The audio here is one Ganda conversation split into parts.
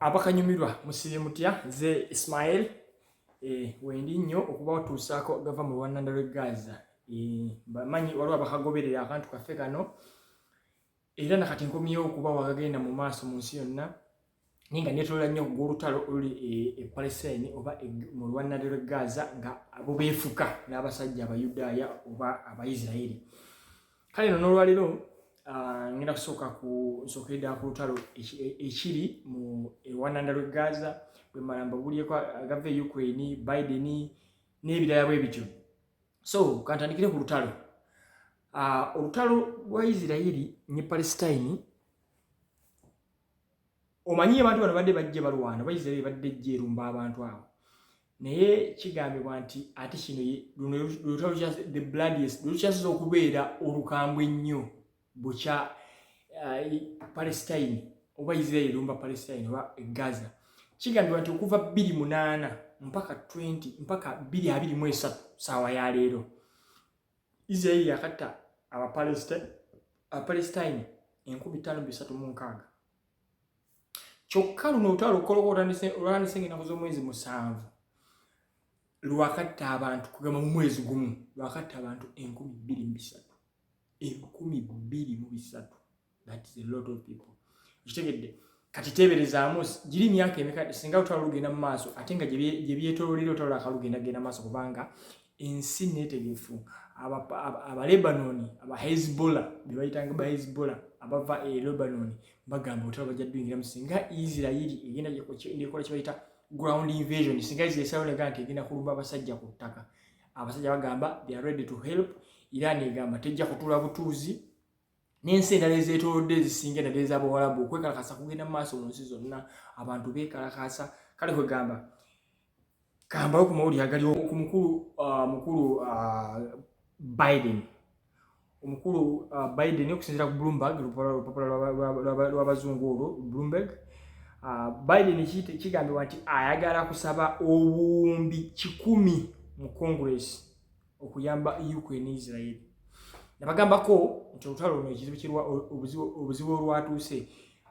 Abakanyumirwa musiri mutya ze Ismail wendi nnyo okuba watuusaako gava mu Rwanda lwe Gaza bamanyi waliwo abakagoberera akantu kaffe kano era nakati nkomyewo okuba wagagenda mu maaso mu nsi yonna naye nga neetolola nnyo ogw'olutalo oluli e Palestine oba mu Rwanda lwe Gaza nga abo beefuka n'abasajja Abayudaaya oba Abayisirayiri. Kale no n'olwaliro ngenda kusooka nsookeddala ku lutalo ekiri mu Rwanda lwe Gaza bwe mmala mbabuulyeko agava e Ukraine, Biden n'ebirala bwe bityo. So kantandikire ku lutalo. Olutalo lwa Isirayiri ne Palestine omanyi abantu bano badde bajja balwana Abayisirayiri badde jja erumba abantu abo naye kigambibwa nti ate kino lutalo the bloodiest lukyasoza okubeera olukambwe ennyo bukya Palestine oba Isirayiri erumba Palestine oba Gaza. Kigambibwa nti okuva 28 mpaka 20 mpaka 2023 saawa ya leero Isirayiri yakatta Palestine 5336. Kyokka luno olutalo olwatandise ng'ennaku z'omwezi 7 lwakatta abantu kugamba mu mwezi gumu lwakatta abantu 23,000. 23,000. That is a lot of people. Kitegedde kati teeberezaamu giri myaka emeka singa olutalo lugenda mu maaso ate nga gye byetoololera olutalo akalugenda genda maaso kubanga ensi neetegefu. Aba-Lebanon, aba-Hezbollah, be bayitanga ba-Hezbollah abava e Lebanon bagamba olutalo bajja duyingiramu singa Isirayiri egenda gyekola kye bayita ground invasion. Singa Isirayiri esalawo nti egenda kulumba abasajja ku ttaka, abasajja bagamba they are ready to help. Iran egamba tejja kutula butuuzi n'ensi endala ezeetoolodde ezisinga eddala ez'Abawarabu okwekalakasa kugenda mu maaso mu nsi zonna abantu beekalakasa. Kale kwegamba kambawo ku mawulire agaliwo ku mukulu Biden. Omukulu Biden okusinziira ku Bloomberg, olupapula lw'abazungu olwo Bloomberg, Biden kigambibwa nti ayagala kusaba obuwumbi 1,000 mu Congress okuyamba Ukraine ne Israel. Nabagambako nti olutalo luno obuzibu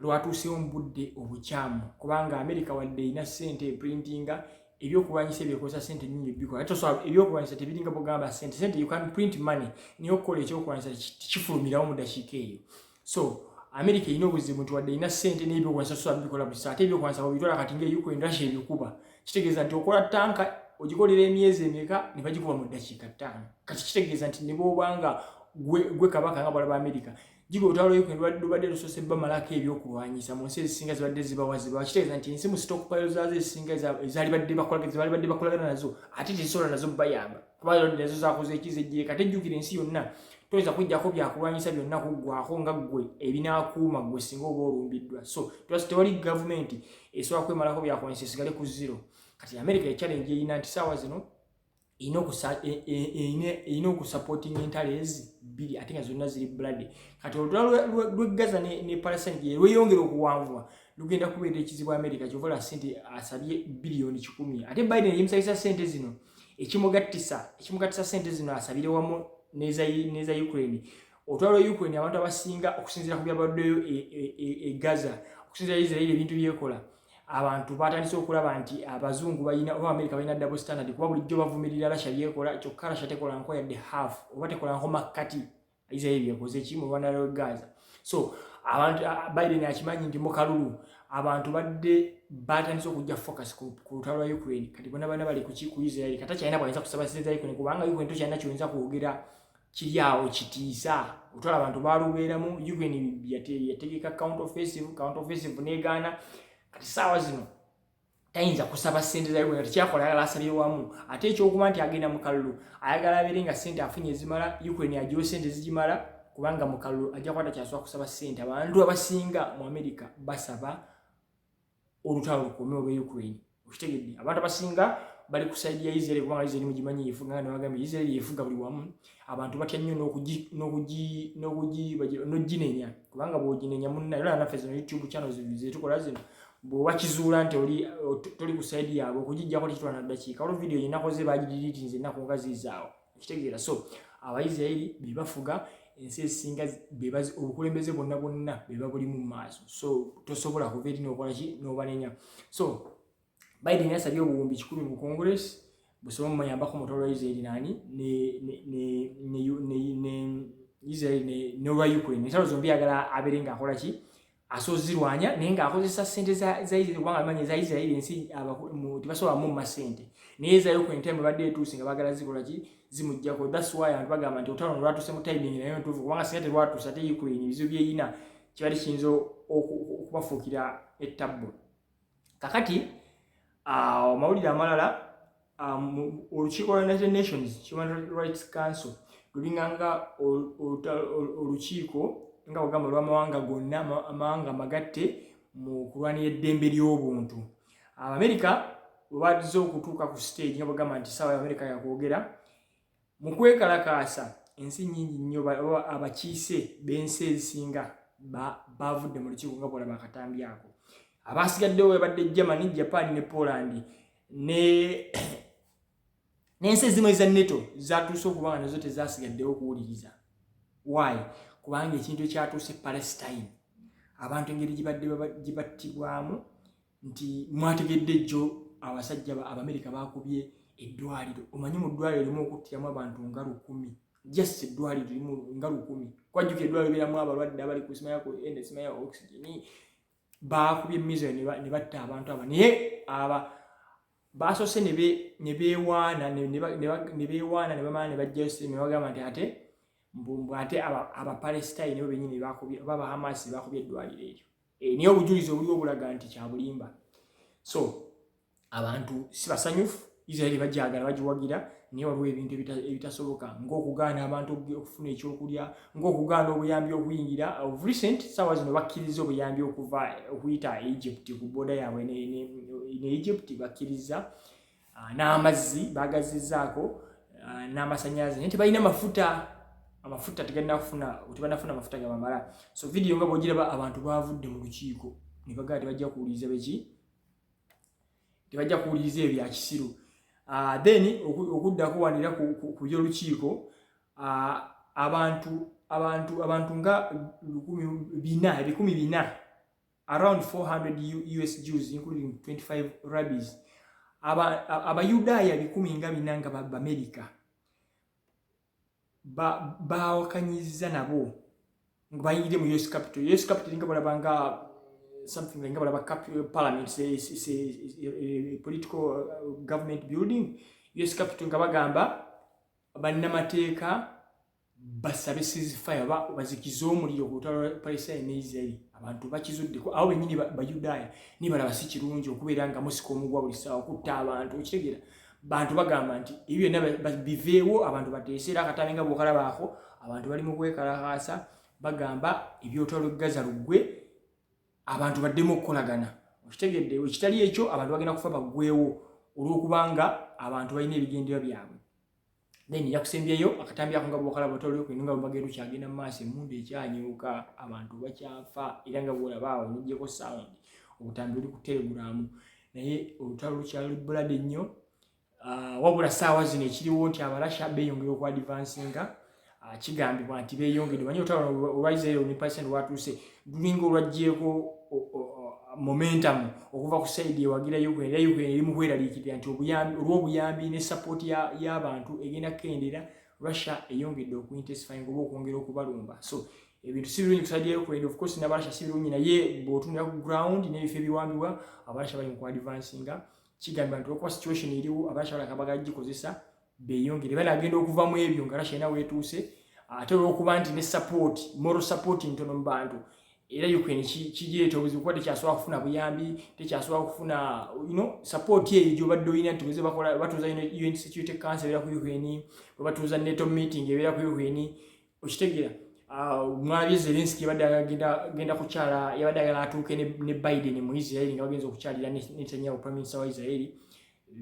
olwatuusewo mu budde obukyamu kubanga America wadde erina ssente eprintinga ebyokulwanyisa ebyekozesa ssente nnyingi bikola ate osobola ebyokulwanyisa tebiringa bugamba ssente you can print money naye okukola ekyokulwanyisa kifulumirawo mu ddakiika eyo. So America erina obuzibu nti wadde erina ssente n'ebyokulwanyisa sobola bikola buli saa ate ebyokulwanyisa bwebitwala kati nga Ukraine Russia ebikuba kitegeeza nti okola tanka ogikolera emyezi emeka ne bagikuba mu ddakiika 5. Kati kitegeeza nti ne bw'obanga gwe kabaka nga bwalaba America jigo olutalo Ukraine lubadde lusoose bamalako ebyokulwanyisa mu nsi ezisinga zibadde zibawaziba. Kitegeeza nti ensi mu stockpile zaazo ezisinga ezaali badde bakolagana nazo ate tezisobola nazo bayamba kuba nazo zaakoze ekizejjere. Kati ejjukira ensi yonna toyinza kujjako byakulwanyisa byonna kuggwako nga ggwe ebinaakuuma ggwe singa oba olumbiddwa. So tewali gavumenti esobola kwemalako byakulwanyisa esigale ku zero. Kati America echallenge erina nti saawa zino erina okusupporting entalo ezi bbiri ate nga zonna ziri blood. Kati olutalo lwe Gaza ne Palestine lweyongera okuwanvuwa lugenda kubeera ekizibu America kyovola ssente asabye biliyoni 10. Ate Biden yemusabisa ssente zino ekimugattisa ssente zino asabire wamu neza Ukraine. Olutalo lwa Ukraine abantu abasinga okusinziira ku byabaddeyo e Gaza okusinziira Israel ebintu byekola abantu batandise okulaba nti abazungu balina oba America balina double standard kuba bulijjo bavumirira Russia byekola kyokka Russia tekola nko yadde half oba tekola nko makkati Israel byekoze ki mu Rwanda lwe Gaza. So abantu Biden akimanyi nti mukalulu abantu badde batandise okujja focus ku lutalo lwa Ukraine. Kati bonna bali ku Israel kata kyalina bwayinza kusaba ssente za Ukraine kubanga Ukraine tokyalina kyoyinza kwogera kiri awo kitiisa. Olutalo abantu balubeeramu Ukraine yategeka counter offensive negaana. Kati saawa zino tayinza kusaba ssente za Ukraine tekyakola ayagala asabye wamu ate ekyokuba nti agenda mu kalulu ayagala abeere nga ssente afunye ezimala Ukraine agiwe ssente zigimala kubanga mu kalulu ajja kwata kyasobola kusaba ssente. Abantu abasinga mu America basaba olutalo lukomye olwa Ukraine. Okitegedde abantu abasinga bali ku side ya Israel kubanga Israel mugimanyi yefuga nga bagambye Israel yefuga buli wamu. Abantu batya nnyo n'oginenya kubanga bw'oginenya munna era naffe zino YouTube channels zetukola zino bw'oba kizuula nti toli ku side yaabwe okugijjako tekitwala na ddakiika olwo video gye nakoze bagidiriitinze ennaku nga zizaawo. Okitegeera. So Abayisirayiri be bafuga ensi esinga obukulembeze bonna beba buli mu maaso, so tosobola kuva eri n'okola ki n'obanenya. So Biden yasabye obuwumbi 100 mu Congress busobola muyambako mutolo Israel nani ne Israel ne wa Ukraine. Nsalo zombi agala aberenga akola ki asozirwanya naye ng'akozesa ssente za Israel kubanga amanyi za Israel ensi tebasobola mu masente naye za Ukraine time badde etuusi nga bagala zikola ki zimujjako. That's why abantu bagamba nti otalo lwatuse mu timing naye ntuufu kubanga singa terwatuusa ate Ukraine ebizibu byeyina kibali kiyinza okubafuukira ettabbo. Kakati mawulire amalala olukiiko lwa United Nations Human Rights Council lulinganga olukiiko nga bagamba lw'amawanga gonna amawanga magatte mu kulwanira eddembe ly'obuntu. Abamerika bwe bazze okutuuka ku stage nga bagamba nti ssaawa y'Amerika yakwogera mu kwekalakaasa ensi nnyingi nnyo abakiise b'ensi ezisinga bavudde mu lukiiko nga bwolaba akatambi ako. Abasigaddewo babadde Germany, Japan ne Poland n'ensi ezimu eza NATO zatuuse okuba nga nazo tezasigaddewo okuwuliriza. Why? Kubanga ekintu ekyatuuse Palestine abantu engeri gibattibwamu nti mwategedde jjo abasajja Abamerika bakubye eddwaliro. Omanyi mu ddwaliro limu okuttiramu abantu nga 100. Just eddwaliro limu nga 100. Kwajjuka eddwaliro biramu abalwadde abali ku simaya ku simaya oxygen bakubye mizo ne batta abantu aba naye basoose ne beewaana ne bamala ne bajja ne bagamba nti ate aba Palestine bo bennyini bakubye baba Hamas bakubye eddwaliro eryo. Niyo obujulizi obuliwo obulaga nti kya bulimba. So abantu si basanyufu, Israel bajjagala bagiwagira naye waliwo ebintu ebitasoboka ng'okugaana abantu okufuna ekyokulya, ng'okugaana obuyambi okuyingira. Of recent ssaawa zino bakkiriza obuyambi okuyita Egypt ku booda yaabwe ne Egypt bakkiriza n'amazzi bagazizzaako n'amasannyalaze naye tebalina amafuta tebanafuna amafuta gabamala. So video nga bw'ogiraba abantu bavudde mu lukiiko ne bagala tebajja kuwuliriza tebajja kuwuliriza ebya kisiru. Then okuddako wanira ku by'olukiiko abantu nga 400 around 400 US Jews including 25 rabbis abayudaaya 100 nga Abamerika bawakanyiza nabo bayingire mu US Capitol. US Capitol nga balabanga something like parliament, a political government building. US Capitol nga bagamba bannamateeka basabe ceasefire bazikize omuliro ku lutalo lwa Palestine ne Israel. Abantu bakizuddeko awo bennyini Bayudaaya ni balaba si kirungi okubeera nga musika omugwa buli ssaawa okutta abantu. Okitegeera bantu bagamba nti ebyo byonna biveewo, abantu bateese era akatambi nga bw'okalabaako abantu bali mu kwekalakaasa bagamba ebyolutalo lw'e Gaza luggwe abantu baddemu okukolagana. Okitegedde ekitali ekyo abantu bagenda kufa baggweewo olw'okubanga abantu balina ebigendererwa byabwe. Then yakusembyeyo akatambi ako nga bw'okalaba olutalo lw'okwenunga bagenda kyagenda mu maaso emmundu ekyanyuuka abantu bakyafa era nga bw'olaba awo n'oggyeko sound obutambi buli ku Telegram naye olutalo lukyali lubbulade nnyo. Wabula ssaawa zino ekiriwo nti Abarasha beeyongera okwadvansinga. Kigambibwa nti beeyongedde manyi olutalo olwa Israel ne Palestine lwatuuse lulinga olwaggyeko momentum okuva ku side ewagira Ukraine. Era Ukraine eri mu kweraliikirira nti olw'obuyambi ne support y'abantu egenda kukendeera Russia eyongedde okuintensifying oba okwongera okubalumba. So ebintu si birungi ku side ya Ukraine, of course n'Abarasha si birungi naye bw'otunuulira ku ground n'ebifo ebiwambibwa Abarasha bali mu kwadvansinga. Kigambibwa nti olwokuba situation eriwo Abarasha balaka bagagikozesa beeyongere banagenda okuva mu ebyo nga Russia ena weetuuse ate olw'okuba nti ne support moral support ntono mu bantu era Ukraine kigireeta obuzibu kuba tekyasobola kufuna buyambi, tekyasobola kufuna support eyo gy'obadde olina nti bweze batuuza UN Security Council ebeera ku Ukraine, bwe batuuza NATO meeting ebeera ku Ukraine. Okitegeera mwalabye Zelensky yabadde agenda kukyala, yabadde agala atuuke ne Biden mu Israel nga bagenza okukyalira Netanyahu prime minister wa Israel.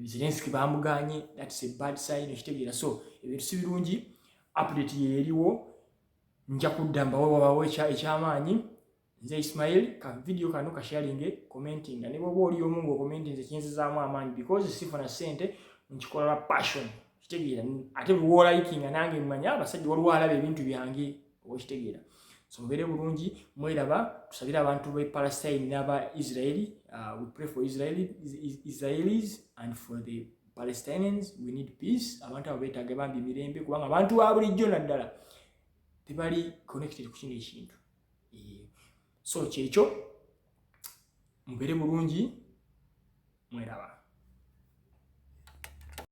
Zelensky bamuganye, that's a bad sign. Okitegeera so ebintu si birungi. Update ye eriwo nja kudamba wabawo ekyamaanyi. Nze Ismail ka video kano ka sharing commenting ne bwoba oli omu ngo commenting nze kinzizaamu amaanyi because sifuna ssente nkikola passion. Kitegeera ate bwo liking nange mmanya abasajja waliwo alaba ebintu byange okitegeera. So mubeere bulungi, mweraba, tusabire abantu be Palestine n'aba Israeli. We pray for Israelis and for the Palestinians. We need peace. Abantu abo beetaaga bambi mirembe kubanga abantu ba bulijjo naddala tebali connected ku kino ekintu. So kyekyo, mubeere bulungi, mweraba.